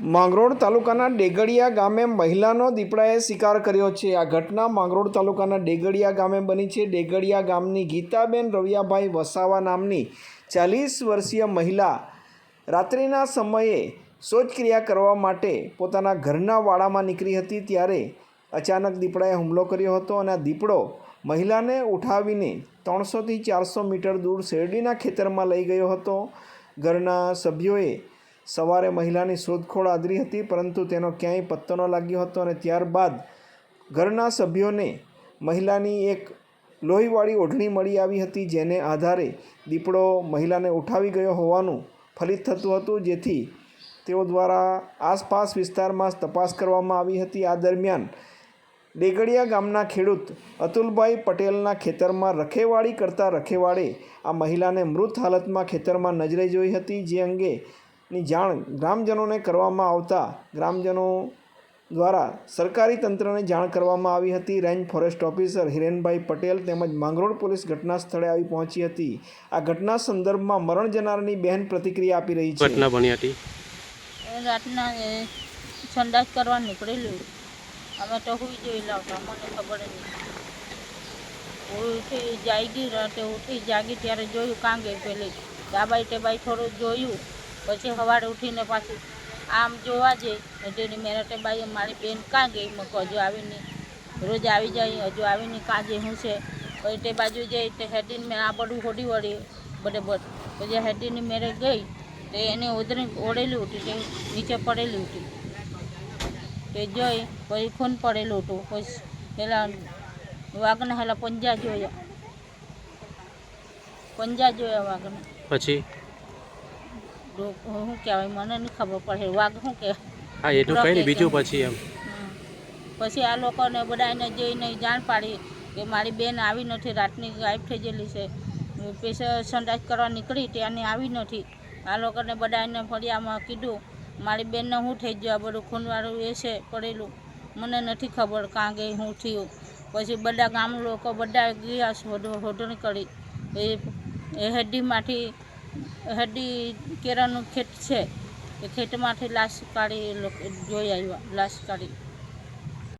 માંગરોળ તાલુકાના ડેગડિયા ગામે મહિલાનો દીપડાએ શિકાર કર્યો છે। આ ઘટના માંગરોળ તાલુકાના ડેગડિયા ગામે બની છે। ડેગડિયા ગામની ગીતાબેન રવિયાભાઈ વસાવા નામની 40 વર્ષીય મહિલા રાત્રિના સમયે શૌચક્રિયા કરવા માટે પોતાના ઘરના વાડામાં નીકળી હતી, ત્યારે અચાનક દીપડાએ હુમલો કર્યો હતો અને આ દીપડો મહિલાને ઉઠાવીને 300 થી 400 મીટર દૂર શેરડીના ખેતરમાં લઈ ગયો હતો। ઘરના સભ્યોએ સવારે મહિલાની શોધખોળ આદરી હતી, પરંતુ તેનો ક્યાંય પત્તો ન લાગ્યો હતો અને ત્યારબાદ ઘરના સભ્યોને મહિલાની એક લોહીવાળી ઓઢણી મળી આવી હતી, જેને આધારે દીપડો મહિલાને ઉઠાવી ગયો હોવાનું ફલિત થતું હતું, જેથી તેઓ દ્વારા આસપાસ વિસ્તારમાં તપાસ કરવામાં આવી હતી। આ દરમિયાન ડેગડિયા ગામના ખેડૂત અતુલભાઈ પટેલના ખેતરમાં રખેવાળી કરતા રખેવાળે આ મહિલાને મૃત હાલતમાં ખેતરમાં નજરે જોઈ હતી, જે અંગેની જાણ ગ્રામજનોને કરવામાં આવતા ગ્રામજનો દ્વારા સરકારી તંત્રને જાણ કરવામાં આવી હતી। રેન્જ ફોરેસ્ટ ઓફિસર હિરેનભાઈ પટેલ તેમજ માંગરોળ પોલીસ ઘટના સ્થળે આવી પહોંચી હતી। આ ઘટના સંદર્ભમાં મરણ જનારની બહેન પ્રતિક્રિયા આપી રહી છે। ઘટના બની હતી રાતના સંડાસ કરવા નીકળેલું, અમે તો હુઈ જોઈ લાવતા, મને ખબર નહીં। ઉઠી જાગી, રાતે ઉઠી જાગી ત્યારે જોયું કાં ગઈ, પેલી ડાબાઈ ટેબાઈ થોડું જોયું, પછી સવારે ઉઠીને પાછી આમ જોવા જઈ તેની મેરા ટેબાઈ મારી બેન કાં ગઈ, મેં હજુ આવી નહીં, રોજ આવી જાય હજુ આવી નહીં, કાં જઈ શું છે। પછી તે બાજુ જઈ તે હેડીને મેં આ બધું હોડી વળી બરાબર, પછી હેડીની મેરે ગઈ તે એને ઓળેલી ઉઠી, તે નીચે પડેલી ઉઠી, તે જોઈ પછી ખૂન પડેલું હતું। પછી પેલા વાઘના હેલા પંજા જોયા વાઘના, પછી શું કહેવાય મને નહીં ખબર પડે, વાઘ શું કહેવાય, હા એટલું કઈ નહીં, બીજું પછી એમ પછી આ લોકોને બધાને જઈને જાણ પાડી કે મારી બેન આવી નથી, રાતની ગાયબ થઈ ગયેલી છે, પછી સંડાસ કરવા નીકળી ત્યાંની આવી નથી। આ લોકોને બધાને ફળિયામાં કીધું મારી બેનને શું થઈ ગયું, આ બધું ખૂનવાળું એ છે પડેલું, મને નથી ખબર કાં ગઈ શું થયું। પછી બધા ગામ લોકો બધા ગયા હોડણી કરી, એ હેડીમાંથી હેડી કેરાનું ખેત છે, એ ખેતમાંથી લાશ કાઢી જોઈ આવ્યા, લાશ કાઢી